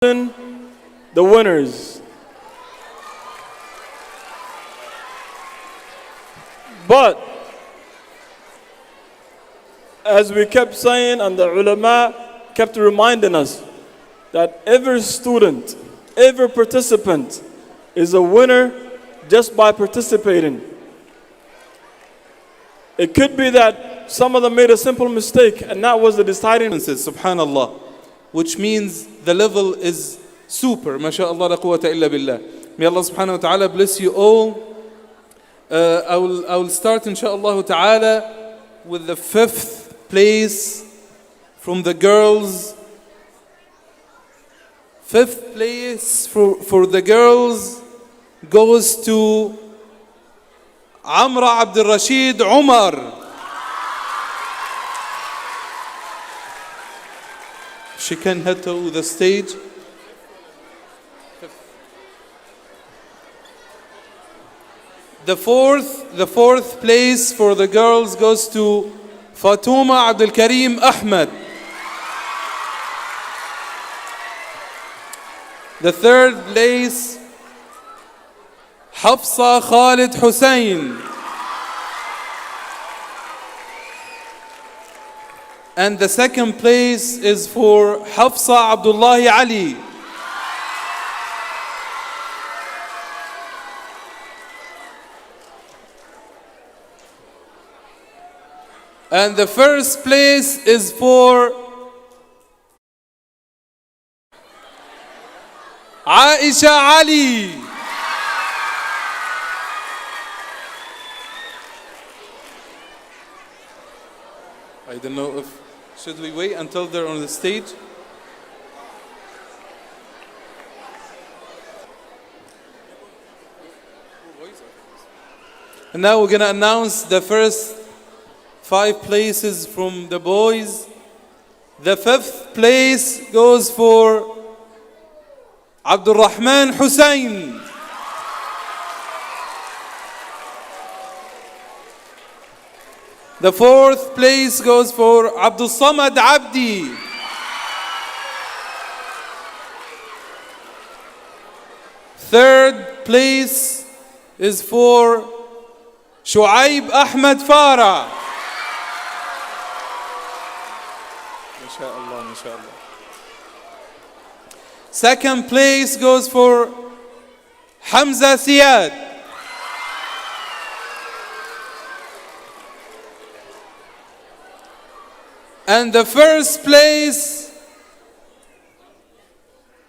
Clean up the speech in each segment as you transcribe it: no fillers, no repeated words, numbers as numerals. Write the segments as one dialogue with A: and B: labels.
A: the winners. But as we kept saying, and the ulama kept reminding us, that every student, every participant is a winner just by participating. It could be that some of them made a simple mistake, and that was the deciding.
B: Subhanallah, which means the level is super. MashaAllah, la quwwata illa billah. May Allah subhanahu wa ta'ala bless you all. I will start inshaAllah ta'ala with the 5th place from the girls. 5th place for the girls goes to Amra Abdul Rashid Umar. She can head to the stage. The fourth place for the girls goes to Fatuma Abdul Karim Ahmed. The 3rd place, Hafsa Khalid Hussein. And the 2nd place is for Hafsa Abdullahi Ali. And the 1st place is for Aisha Ali. I don't know if should we wait until they're on the stage? And now we're going to announce the first 5 places from the boys. The 5th place goes for Abdul Rahman Hussein. The 4th place goes for Abdul Samad Abdi. Third place is for Shuaib Ahmed Farah. MashaAllah, MashaAllah. 2nd place goes for Hamza Siyad. And the 1st place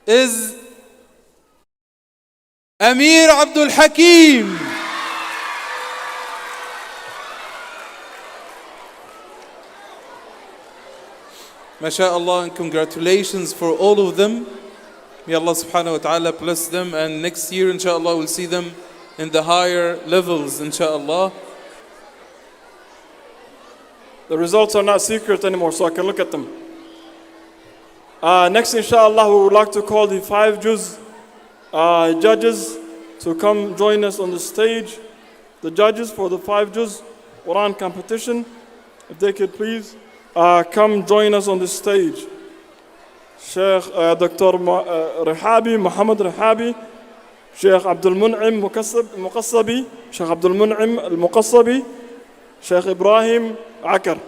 B: is Amir Abdul Hakim. MashaAllah, and congratulations for all of them. May Allah subhanahu wa ta'ala bless them, and next year inshallah we'll see them in the higher levels inshallah.
A: The results are not secret anymore, so I can look at them. Next, inshallah, we would like to call the 5 juz judges to come join us on the stage. The judges for the 5 juz Quran competition, if they could please come join us on the stage. Sheikh Dr. Rahabi, Muhammad Rahabi, Sheikh Abdul Mun'im Muqassabi, Sheikh Abdul Mun'im Al-Muqassabi, Sheikh Ibrahim Akar.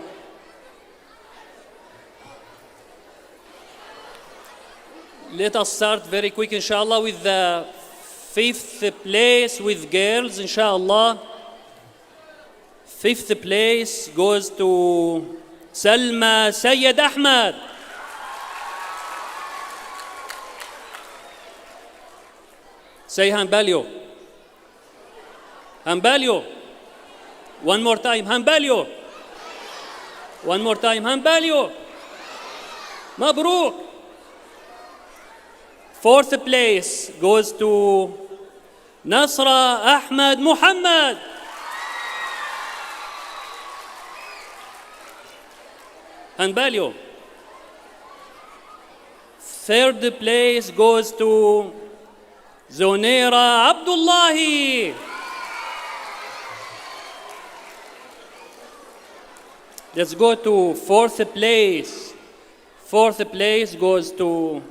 C: Let us start very quick, inshallah, with the 5th place with girls, inshallah. 5th place goes to Salma Sayyid Ahmed. Say Hanbalio. Hanbalio. One more time, Hanbalio. One more time, Hanbalio. Mabruk. 4th place goes to Nasra Ahmed Muhammad. Hanbalio. 3rd place goes to Zunaira Abdullahi. Let's go to 4th place. 4th place goes to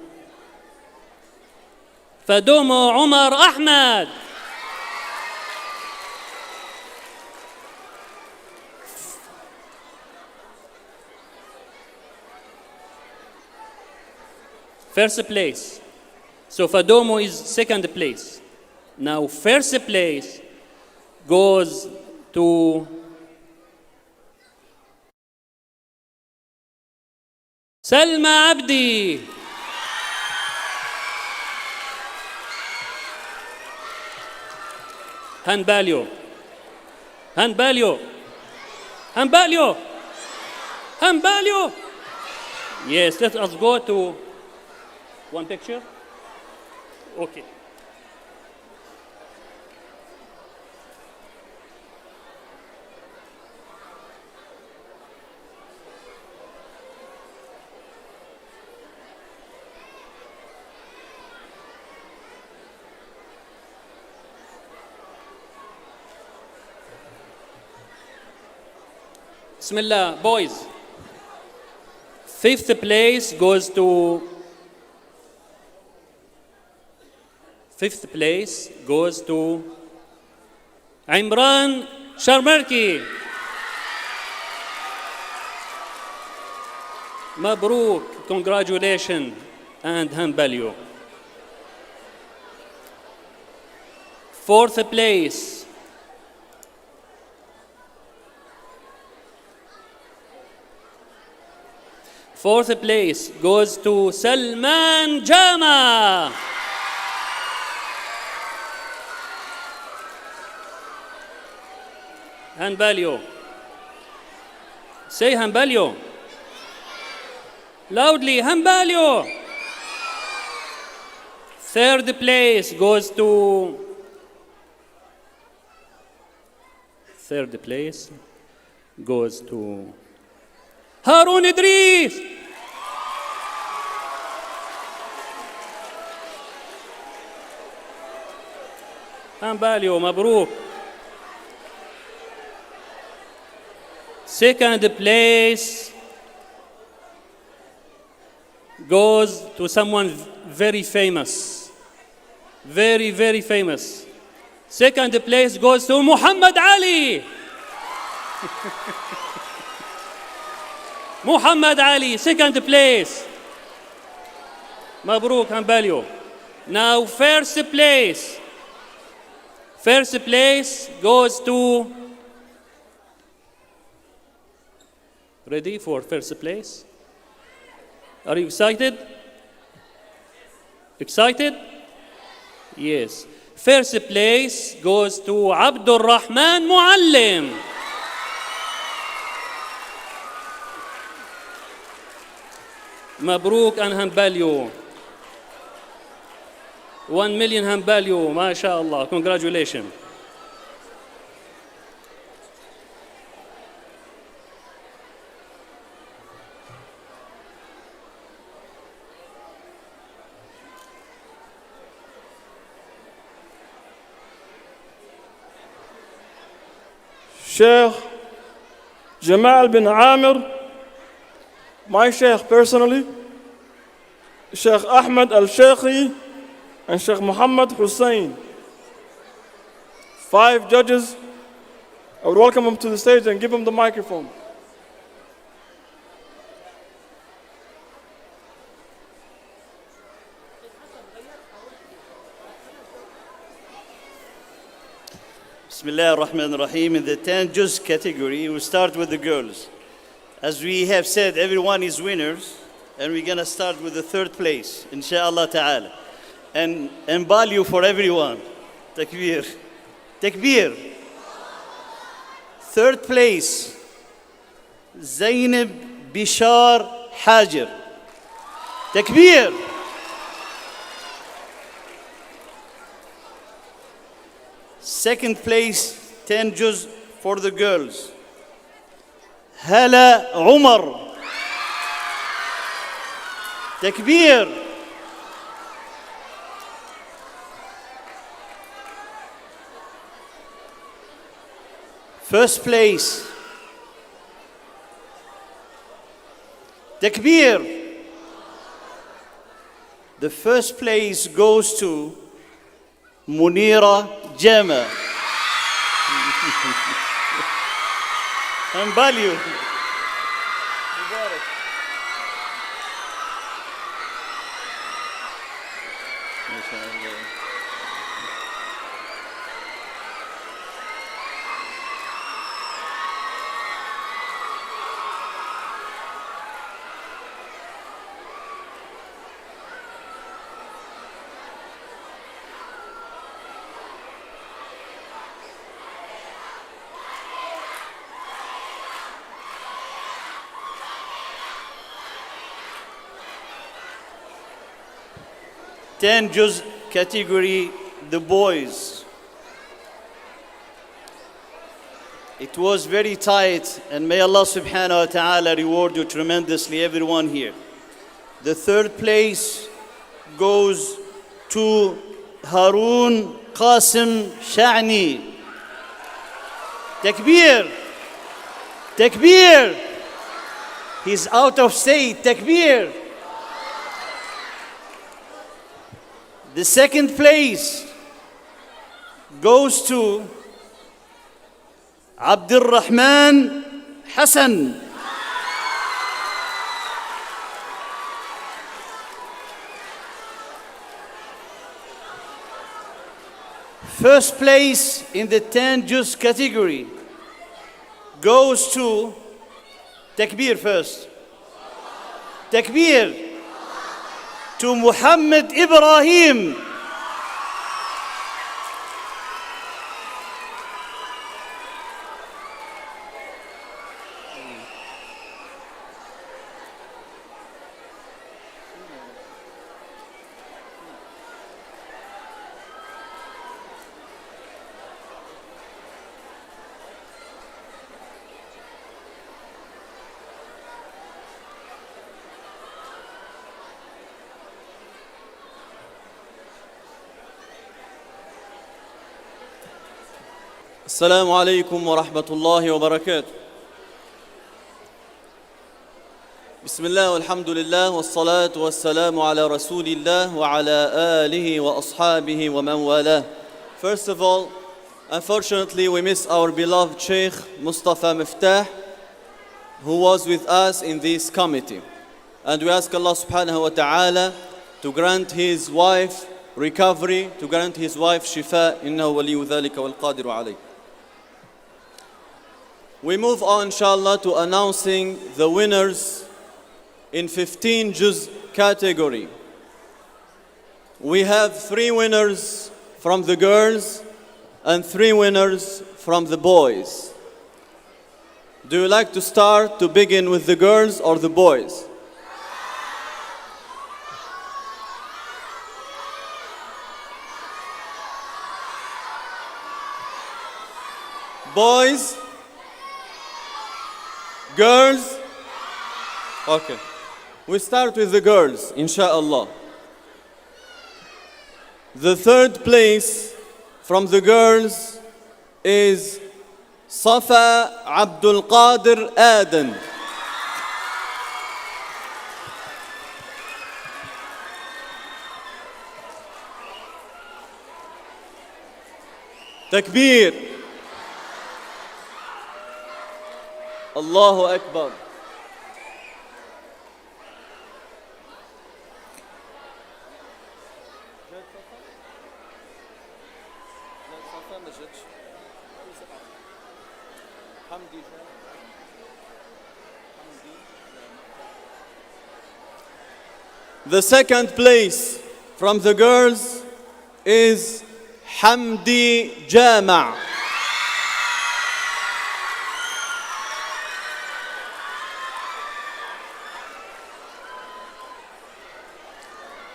C: فدومو عمر أحمد. First place. So Fadomo is second place. Now first place goes to Salma Abdi. Hanbalio. Hanbalio. Hanbalio. Hanbalio. Yes, let us go to one picture. Okay. Bismillah, boys. Fifth place goes to Imran Sharmarki. Mabruk, congratulations and Hanbalio. Fourth place. Fourth place goes to Salman Jama. Hanbalio. Say Hanbalio. Loudly, Hanbalio. Third place goes to Harun Idris. Hanbalio, Mabruk. Second place goes to someone very famous. Very, very famous. Second place goes to Muhammad Ali. Muhammad Ali, second place. Mabruk, Hanbalio. Now first place. First place goes to... Ready for first place? Are you excited? Excited? Yes. First place goes to Abdul Rahman Muallim. Mabruk and Hanbalio. 1 million Hanbalio, MashaAllah. Congratulations.
A: Sheikh Jamal bin Amir, my Sheikh personally, Sheikh Ahmed Al-Sheikhi, and Sheikh Muhammad Hussein. 5 judges. I would welcome them to the stage and give them the microphone.
D: Bismillah ar-Rahman ar-Rahim. In the 10 juz category, we start with the girls. As we have said, everyone is winners, and we're going to start with the 3rd place, inshallah ta'ala. And Hanbalio for everyone. Takbir. Takbir. 3rd place, Zainab Bishar Hajar. Takbir. Second place, 10 juz for the girls. Hala Umar. Takbir. First place. Takbir. The first place goes to Munira Jama. And value. Ten juz category, the boys. It was very tight, and may Allah subhanahu wa ta'ala reward you tremendously, everyone here. The third place goes to Harun Qasim Sha'ni. Takbir! Takbir! He's out of state. Takbir! The second place goes to Abdul Rahman Hassan. First place in the 10 juz category goes to Takbir first. Takbir to Muhammad Ibrahim.
E: السلام عليكم ورحمة الله وبركاته. بسم الله والحمد لله والصلاة والسلام على رسول الله وعلى آله وأصحابه ومن والاه. First of all, unfortunately we miss our beloved Sheikh Mustafa Miftah, who was with us in this committee. And we ask Allah subhanahu wa ta'ala to grant his wife recovery, to grant his wife shifa, innahu waliyu dhalika wal qadiru alayh. We move on, inshallah, to announcing the winners in 15 juz category. We have 3 winners from the girls and 3 winners from the boys. Do you like to start to begin with the girls or the boys? Boys? Girls? Okay. We start with the girls, inshallah. The third place from the girls is Safa Abdul Qadir Aden. Takbir. Allahu Akbar. The second place from the girls is Hamdi Jama'.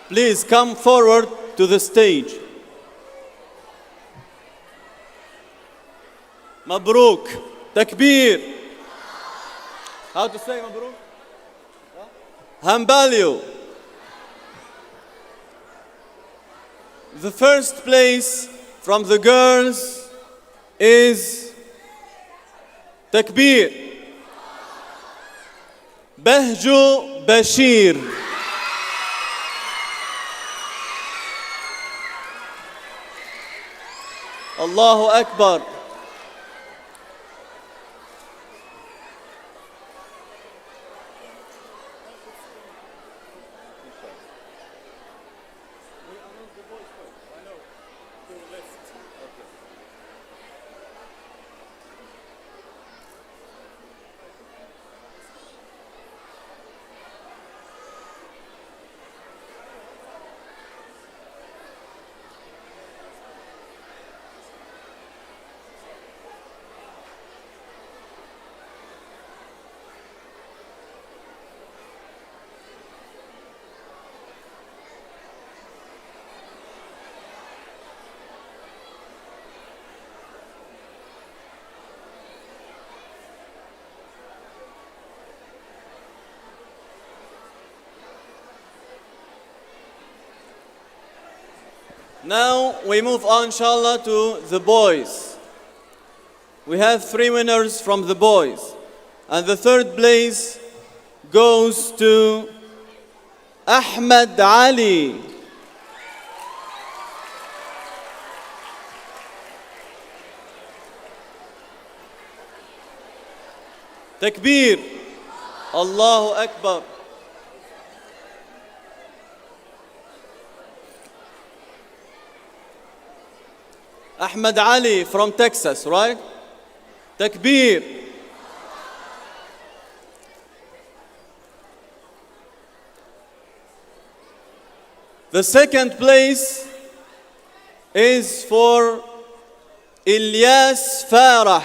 E: Please come forward to the stage. Mabruk. Takbir. How to say Mabruk? Hambalio. The first place from the girls is Takbir. Behju Bashir. Allahu Akbar. Now we move on, inshallah, to the boys. We have 3 winners from the boys. And the third place goes to Ahmed Ali. Takbir. Allahu Akbar. Ahmed Ali from Texas, right? Takbir. The second place is for Ilyas Farah.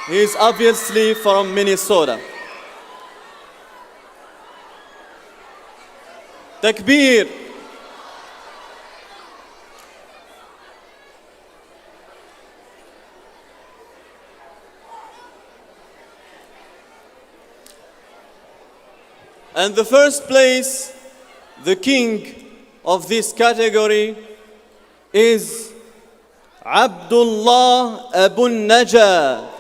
E: He is obviously from Minnesota. Takbir. And the first place, the king of this category, is Abdullah Abu Najah.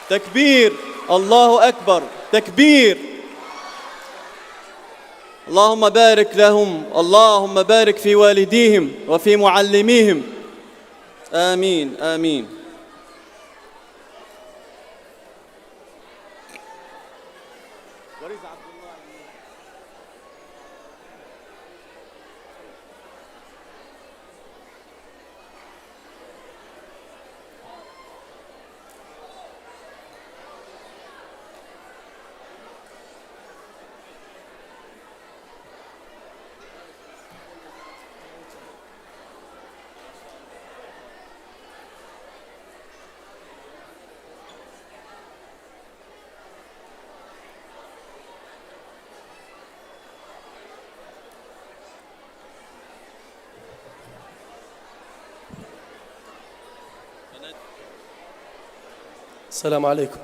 E: Takbir. Allahu Akbar. Takbir. اللهم بارك لهم اللهم بارك في والديهم وفي معلميهم آمين آمين.
F: السلام عليكم.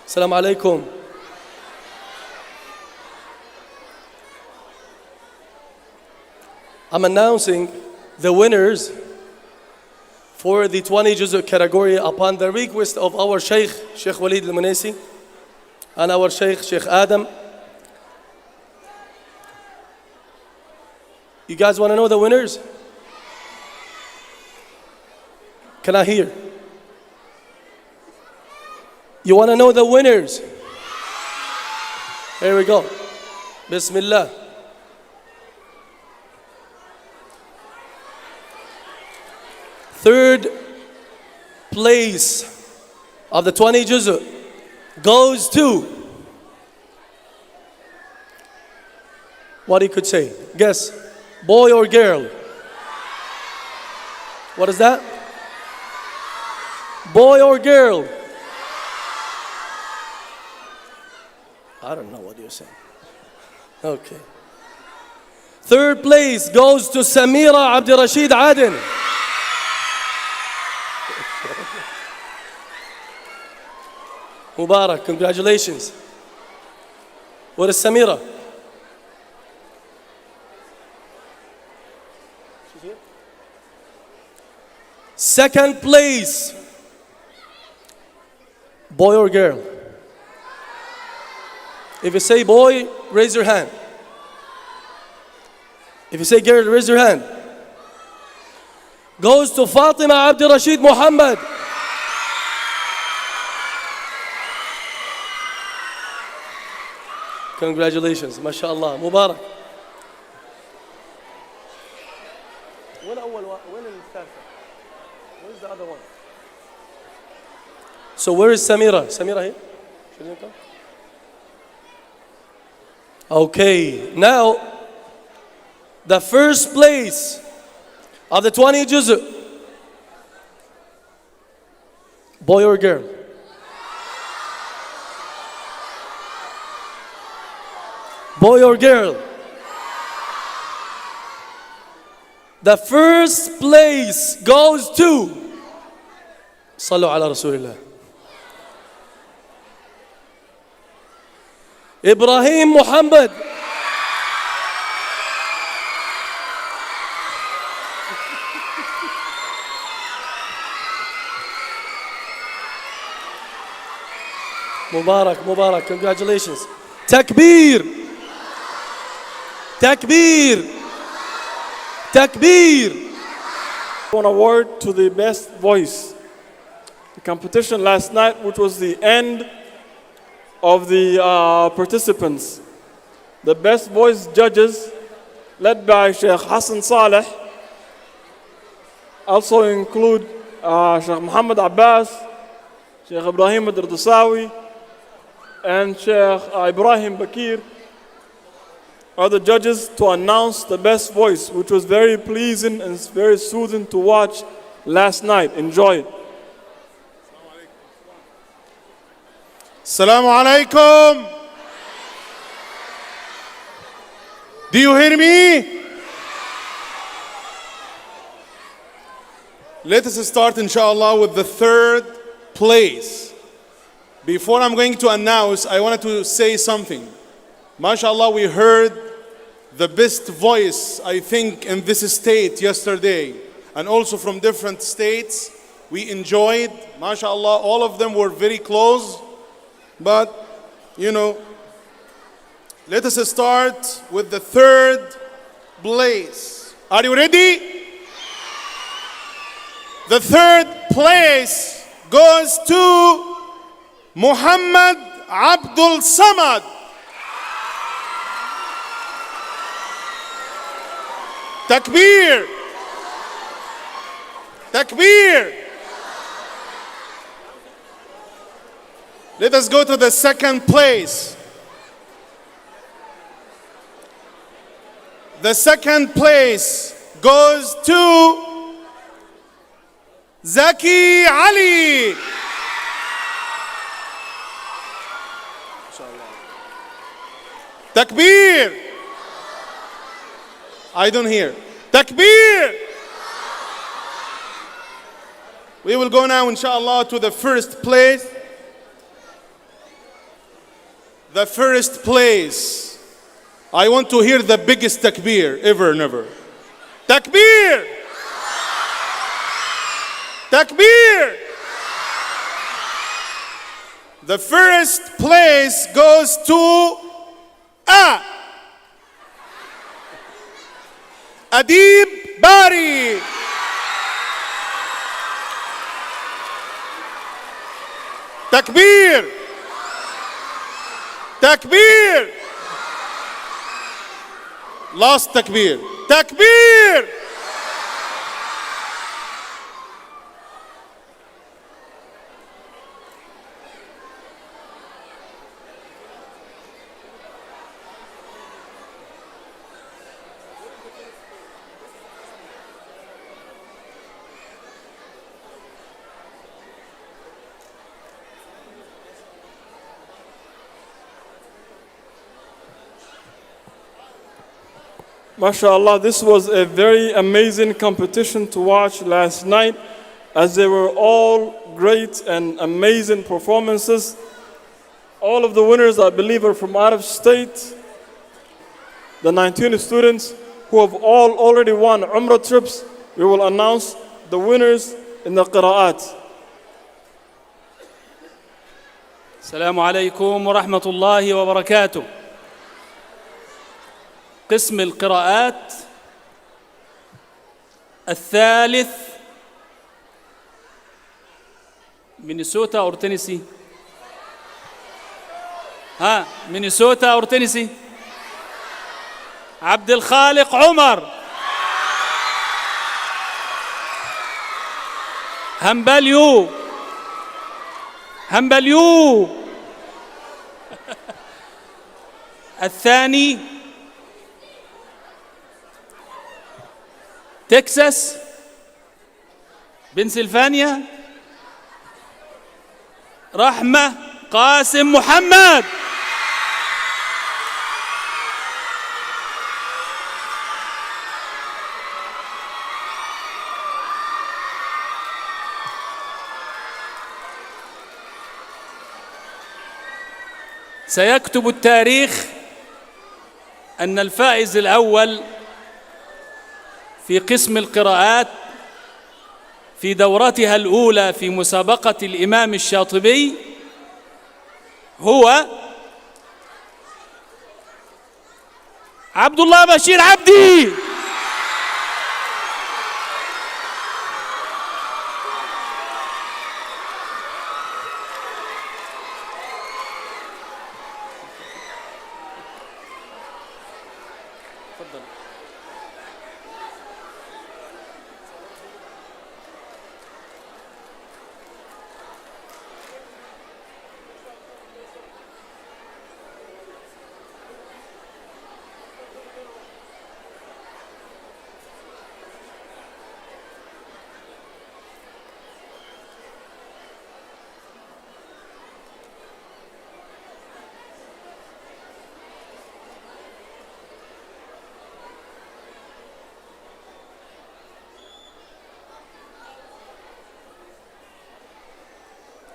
F: السلام عليكم. I'm announcing the winners for the 20 juz category upon the request of our Sheikh, Sheikh Walid al-Munisi, and our Sheikh, Sheikh Adam. You guys want to know the winners? Can I hear? You want to know the winners? Here we go. Bismillah. Third place of the 20 juz goes to, what he could say? Guess, boy or girl? What is that? Boy or girl? I don't know what you're saying. Okay. Third place goes to Samira Abdirashid Aden. Mubarak, congratulations. What is Samira? She's here. Second place, boy or girl? If you say boy, raise your hand. If you say girl, raise your hand. Goes to Fatima Abdul Rashid Muhammad. Congratulations, mashallah, Mubarak. Where's the other one? So where is Samira? Samira here? She didn't come? Okay, now the first place of the 20 juz', boy or girl? Boy or girl? The first place goes to Sallu ala Rasulillah. Ibrahim Muhammad. Mubarak, Mubarak, congratulations. Takbir. Takbir. Takbir.
A: One award to the best voice. The competition last night, which was the end of the participants. The best voice judges, led by Sheikh Hassan Saleh, also include Sheikh Muhammad Abbas, Sheikh Ibrahim Ad-Dardasawi, and Sheikh Ibrahim Bakir are the judges to announce the best voice, which was very pleasing and very soothing to watch last night. Enjoy it.
G: Assalamu alaikum. Do you hear me? Let us start inshallah with the third place. Before I'm going to announce, I wanted to say something. MashaAllah, we heard the best voice, I think, in this state yesterday, and also from different states. We enjoyed, MashaAllah, all of them were very close. But, let us start with the third place. Are you ready? The third place goes to Muhammad Abdul Samad. Takbir. Takbir. Let us go to the second place. The second place goes to Zaki Ali. Takbir. I don't hear. Takbir. We will go now, inshallah, to the first place. The first place. I want to hear the biggest takbir ever and ever. Takbir. Takbir. The first place goes to Adib Bari. Takbir. Takbir. Last takbir. Takbir.
A: MashaAllah, this was a very amazing competition to watch last night, as they were all great and amazing performances. All of the winners, I believe, are from out of state. The 19 students who have all already won Umrah trips, we will announce the winners in the qira'at.
C: السلام عليكم ورحمة الله وبركاته. قسم القراءات الثالث، مينيسوتا أو تينيسي؟ مينيسوتا أو تينيسي؟ عبد الخالق عمر. همبليو الثاني تكساس بنسلفانيا، رحمة قاسم محمد. سيكتب التاريخ أن الفائز الأول في قسم القراءات في دورتها الأولى في مسابقة الإمام الشاطبي هو عبد الله بشير عبدي.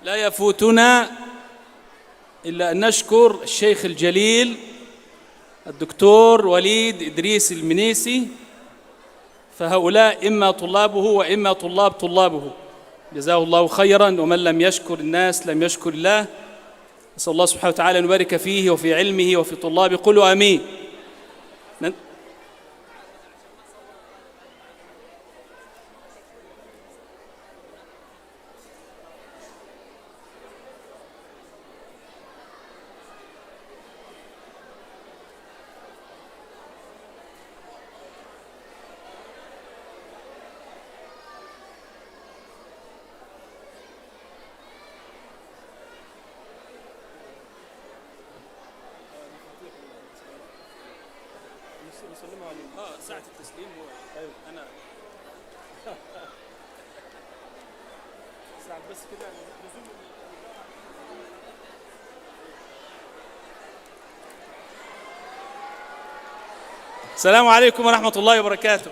C: لا يفوتنا إلا أن نشكر الشيخ الجليل الدكتور وليد إدريس المنيسي، فهؤلاء إما طلابه وإما طلابه. جزاه الله خيرا، ومن لم يشكر الناس لم يشكر الله. نسأل الله سبحانه وتعالى أن يبارك فيه وفي علمه وفي طلابه. قولوا آمين. ساعة التسليم هو أنا ساعة بس كده. السلام عليكم ورحمة الله وبركاته.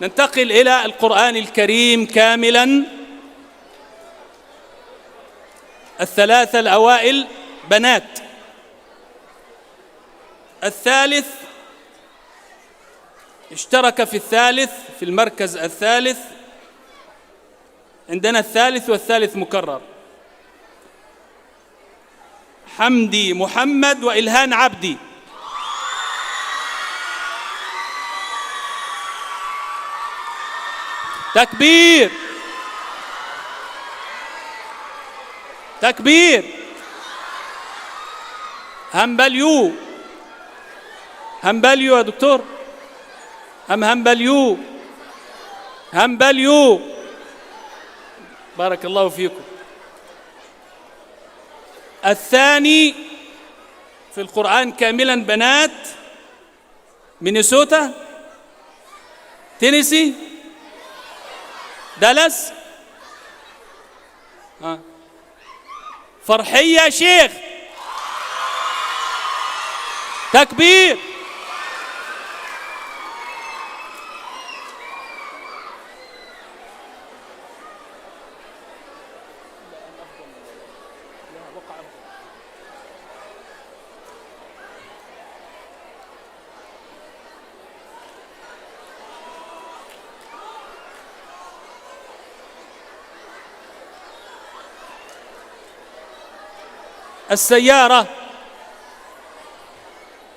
C: ننتقل إلى القرآن الكريم كاملا. الثلاثة الأوائل بنات، الثالث اشترك في الثالث في المركز الثالث، عندنا الثالث والثالث مكرر، حمدي محمد وإلهان عبدي. تكبير تكبير. همبليو يا دكتور، همبليو بارك الله فيكم. الثاني في القرآن كاملا بنات، مينيسوتا، تينيسي، دالاس، فرحية شيخ. تكبير. السيارة،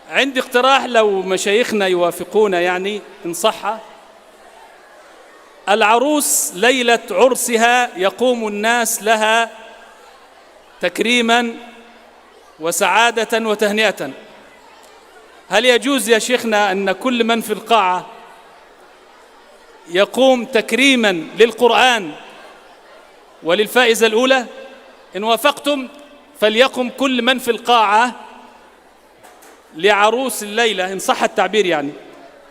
C: عندي اقتراح لو مشايخنا يوافقونا يعني إن صح. العروس ليلة عرسها يقوم الناس لها تكريما وسعادة وتهنئة. هل يجوز يا شيخنا أن كل من في القاعة يقوم تكريما للقرآن وللفائزة الأولى؟ إن وافقتم فليقم كل من في القاعة لعروس الليلة، إن صح التعبير يعني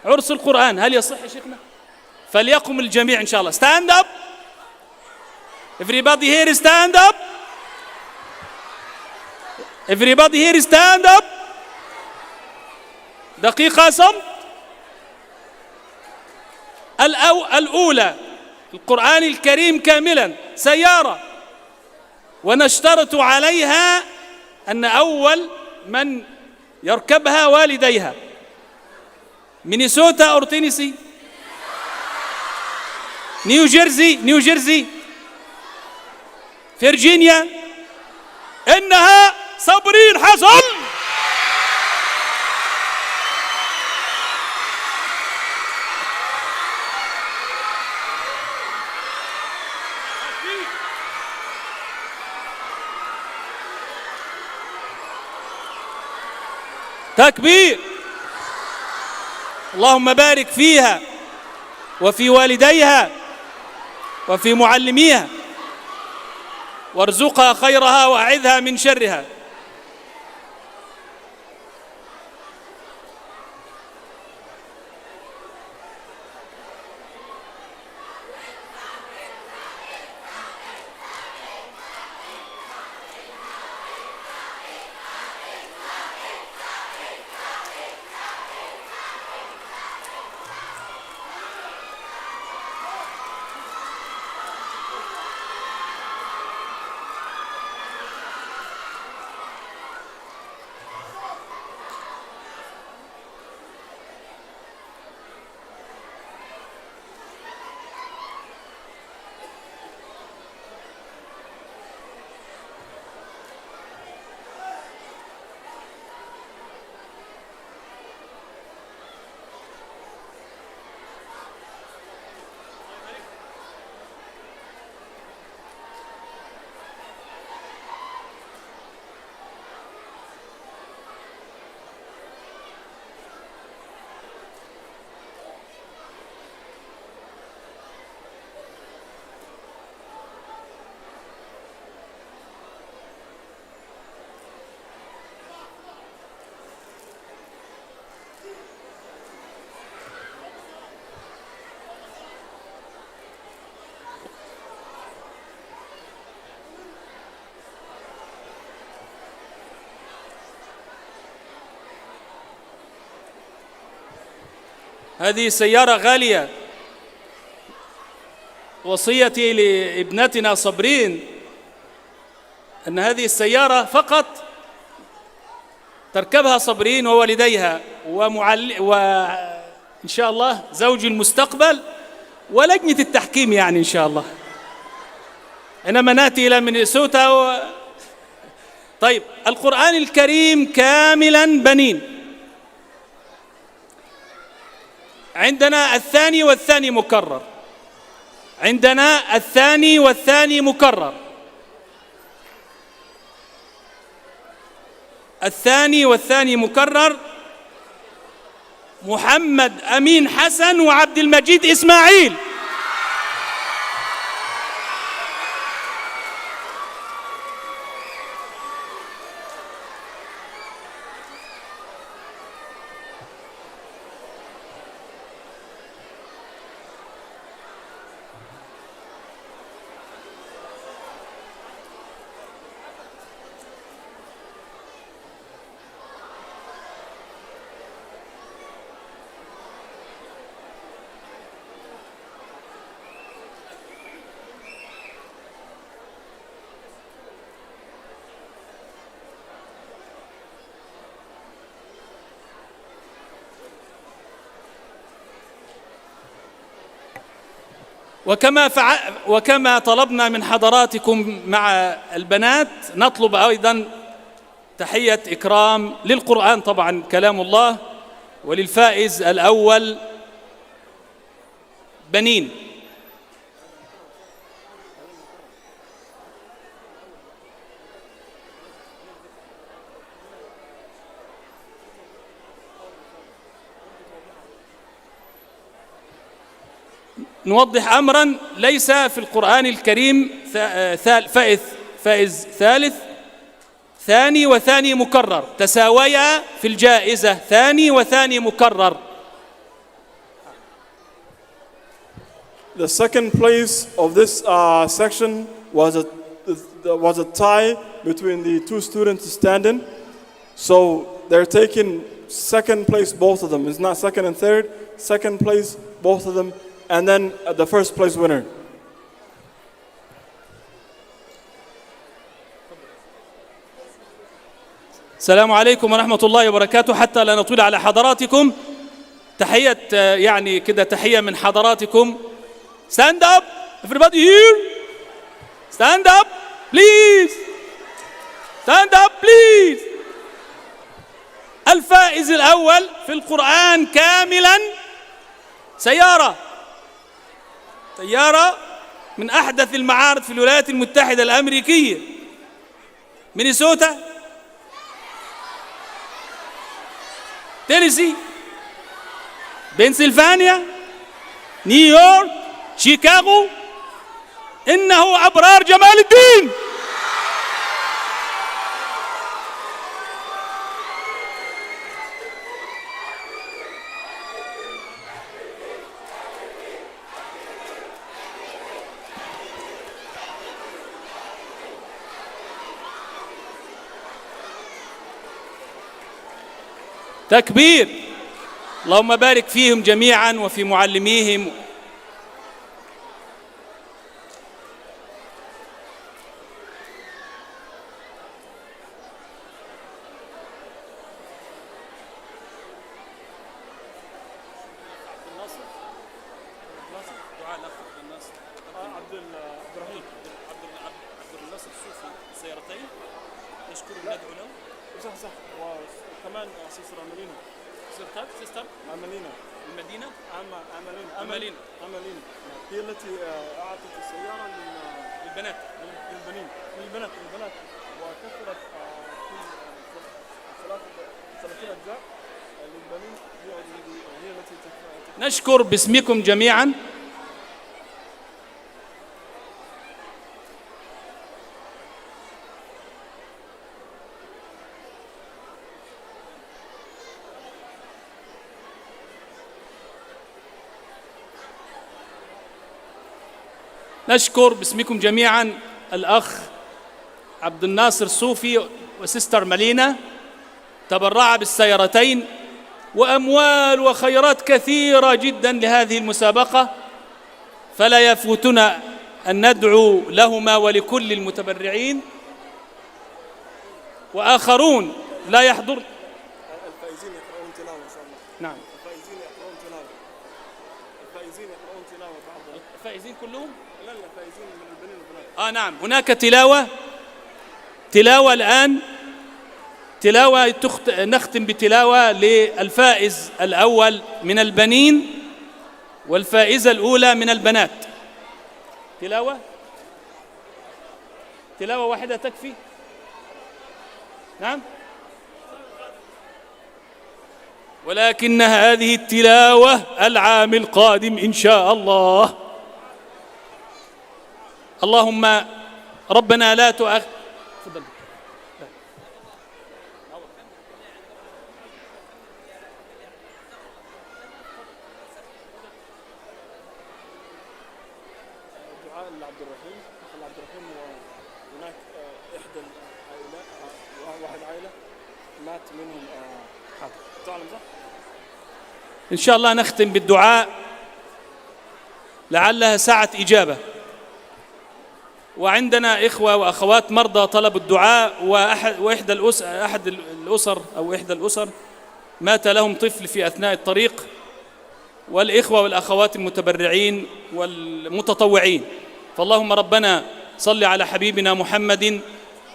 C: عرس القرآن. هل يصح يا شيخنا؟ فليقم الجميع إن شاء الله. Stand up. Everybody here stand up. Everybody here stand up. دقيقة صمت. الأولى القرآن الكريم كاملا، سيارة، ونشترط عليها أن أول من يركبها والديها. مينيسوتا أو تينيسي؟ نيو جيرسي، فيرجينيا. إنها صابرين حسن. تكبير. اللهم بارك فيها وفي والديها وفي معلميها، وارزقها خيرها وأعذها من شرها. هذه سيارة غالية. وصيتي لابنتنا صبرين أن هذه السيارة فقط تركبها صبرين ووالديها وإن شاء الله زوج المستقبل ولجنة التحكيم يعني إن شاء الله، إنما نأتي إلى مينيسوتا طيب. القرآن الكريم كاملا بنين. عندنا الثاني والثاني مكرر، عندنا الثاني والثاني مكرر، الثاني والثاني مكرر. محمد أمين حسن وعبد المجيد إسماعيل. وكما طلبنا من حضراتكم مع البنات، نطلب أيضا تحية إكرام للقرآن طبعا كلام الله، وللفائز الأول بنين. نوضح أمرا، ليس في القرآن الكريم فائز ثالث، ثاني وثاني مكرر، تساويا في الجائزة، ثاني وثاني مكرر.
A: The second place of this section was a tie between the two students standing. So they're taking second place, both of them. It's not second and third, second place, both of them, and then the first place winner.
C: السلام عليكم ورحمة الله وبركاته. حتى لا نطيل على حضراتكم، تحية يعني كده تحية من حضراتكم. Stand up, everybody here. Stand up, please. Stand up, please. الفائز الأول في القرآن كاملا سيارة من أحدث المعارض في الولايات المتحدة الأمريكية، مينيسوتا، تينيسي، بنسلفانيا، نيويورك، شيكاغو. إنه أبرار جمال الدين. تكبير. اللهم بارك فيهم جميعا وفي معلميهم.
A: وكمان سيستر أمالينا. سيستر أمالينا.
C: المدينة
A: أمالينا. هي التي أعطت السيارة
C: للبنات.
A: للبنات وكثرت في 30 أجزاء للبنين. هي التي
C: نشكر باسمكم جميعا. نشكر باسمكم جميعا الأخ عبد الناصر صوفي وسيستر مالينا، تبرع بالسيارتين وأموال وخيرات كثيرة جدا لهذه المسابقة، فلا يفوتنا أن ندعو لهما ولكل المتبرعين. وآخرون لا يحضر.
A: الفائزين يقرؤون تلاوة إن شاء الله.
C: نعم.
A: الفائزين يقرؤون تلاوة.
C: الفائزين كلهم؟
A: لا الفائزين من البنين والبنات.
C: نعم، هناك تلاوة الآن، نختم بتلاوة للفائز الأول من البنين والفائزة الأولى من البنات. تلاوة واحدة تكفي؟ نعم، ولكن هذه التلاوة العام القادم إن شاء الله. اللهم ربنا لا تؤاخذ. تفضل.
A: دعاء لعبد الرحيم. عبد الرحيم هناك إحدى العائلات، واحد عائلة مات منهم. تعلم صح؟
C: إن شاء الله نختم بالدعاء لعلها ساعة إجابة. وعندنا إخوة وأخوات مرضى طلبوا الدعاء، أحد الأسر مات لهم طفل في أثناء الطريق، والإخوة والأخوات المتبرعين والمتطوعين. فاللهم ربنا صل على حبيبنا محمد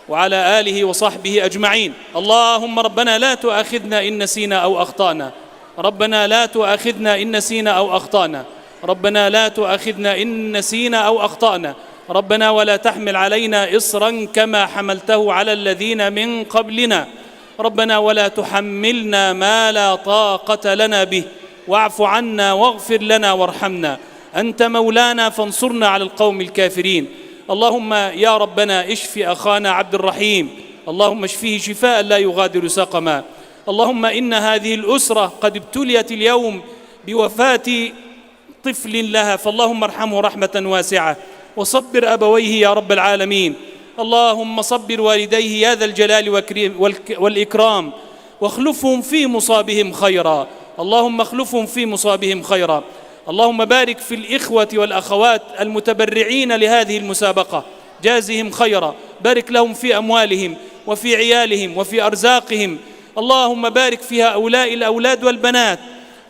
C: وعلى آله وصحبه أجمعين. اللهم ربنا لا تؤاخذنا إن نسينا أو أخطأنا، ربنا لا تؤاخذنا إن نسينا أو أخطأنا، ربنا لا تؤاخذنا إن نسينا أو أخطأنا، ربنا ولا تحمل علينا إصرا كما حملته على الذين من قبلنا، ربنا ولا تحملنا ما لا طاقة لنا به، واعف عنا واغفر لنا وارحمنا، أنت مولانا فانصرنا على القوم الكافرين. اللهم يا ربنا اشف أخانا عبد الرحيم، اللهم اشفيه شفاء لا يغادر سقما. اللهم إن هذه الأسرة قد ابتليت اليوم بوفاة طفل لها، فاللهم ارحمه رحمة واسعة وصبر أبويه يا رب العالمين. اللهم صبر والديه يا ذا الجلال والإكرام، واخلفهم في مصابهم خيرا، اللهم اخلفهم في مصابهم خيرا. اللهم بارك في الإخوة والأخوات المتبرعين لهذه المسابقة، جازهم خيرا، بارك لهم في أموالهم وفي عيالهم وفي أرزاقهم. اللهم بارك في هؤلاء الأولاد والبنات،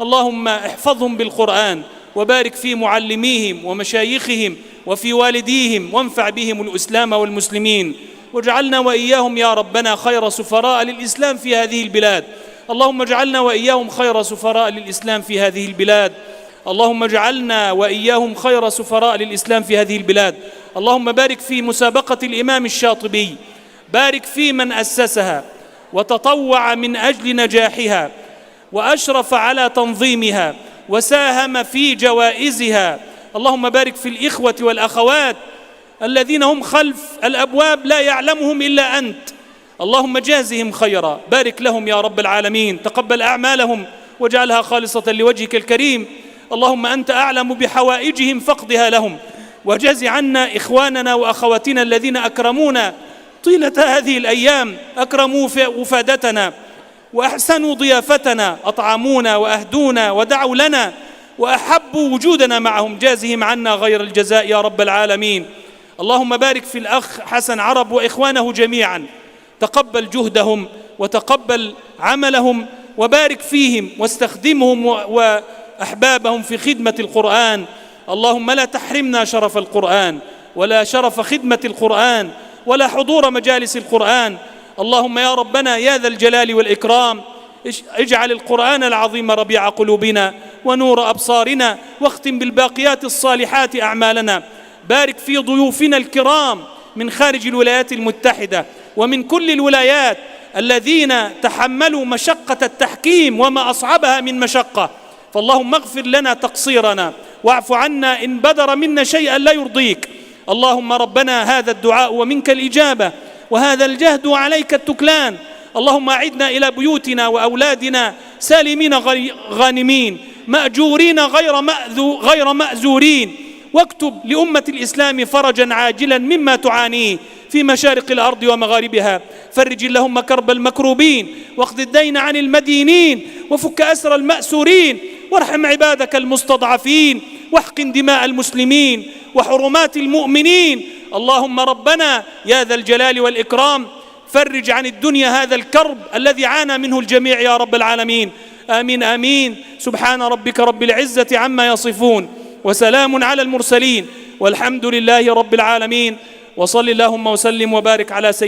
C: اللهم احفظهم بالقرآن، وبارك في معلميهم ومشايخهم وفي والديهم، وانفع بهم الإسلام والمسلمين، واجعلنا وإياهم يا ربنا خير سفراء للإسلام في هذه البلاد. اللهم اجعلنا وإياهم خير سفراء للإسلام في هذه البلاد، اللهم اجعلنا وإياهم خير سفراء للإسلام في هذه البلاد. اللهم بارك في مسابقة الإمام الشاطبي، بارك في من أسسها وتطوع من أجل نجاحها وأشرف على تنظيمها وساهم في جوائزها. اللهم بارك في الإخوة والأخوات الذين هم خلف الأبواب لا يعلمهم إلا أنت، اللهم جازهم خيرا، بارك لهم يا رب العالمين، تقبل أعمالهم واجعلها خالصة لوجهك الكريم. اللهم أنت أعلم بحوائجهم فاقضها لهم، وجز عنا إخواننا وأخواتنا الذين أكرمونا طيلة هذه الأيام، أكرموا وفادتنا وأحسنوا ضيافتنا، أطعمونا وأهدونا ودعوا لنا وأحبوا وجودنا معهم، جازهم عنا غير الجزاء يا رب العالمين. اللهم بارك في الأخ حسن عرب وإخوانه جميعا، تقبل جهدهم وتقبل عملهم وبارك فيهم واستخدمهم وأحبابهم في خدمة القرآن. اللهم لا تحرمنا شرف القرآن ولا شرف خدمة القرآن ولا حضور مجالس القرآن. اللهم يا ربنا يا ذا الجلال والإكرام اجعل القرآن العظيم ربيع قلوبنا ونور أبصارنا، واختم بالباقيات الصالحات أعمالنا. بارك في ضيوفنا الكرام من خارج الولايات المتحدة ومن كل الولايات الذين تحملوا مشقة التحكيم وما أصعبها من مشقة، فاللهم اغفر لنا تقصيرنا واعف عنا إن بدر منا شيئا لا يرضيك. اللهم ربنا هذا الدعاء ومنك الإجابة، وهذا الجهد وعليك التكلان. اللهم أعدنا إلى بيوتنا وأولادنا سالمين غانمين مأجورين غير مأزورين، واكتب لأمة الإسلام فرجا عاجلا مما تعانيه في مشارق الأرض ومغاربها. فرج اللهم كرب المكروبين، واقض الدين عن المدينين، وفك أسر المأسورين، وارحم عبادك المستضعفين، واحقن دماء المسلمين وحرمات المؤمنين. اللهم ربنا يا ذا الجلال والإكرام فرج عن الدنيا هذا الكرب الذي عانى منه الجميع يا رب العالمين. آمين آمين. سبحان ربك رب العزة عما يصفون، وسلام على المرسلين، والحمد لله رب العالمين. وصل اللهم وسلم وبارك على سيدنا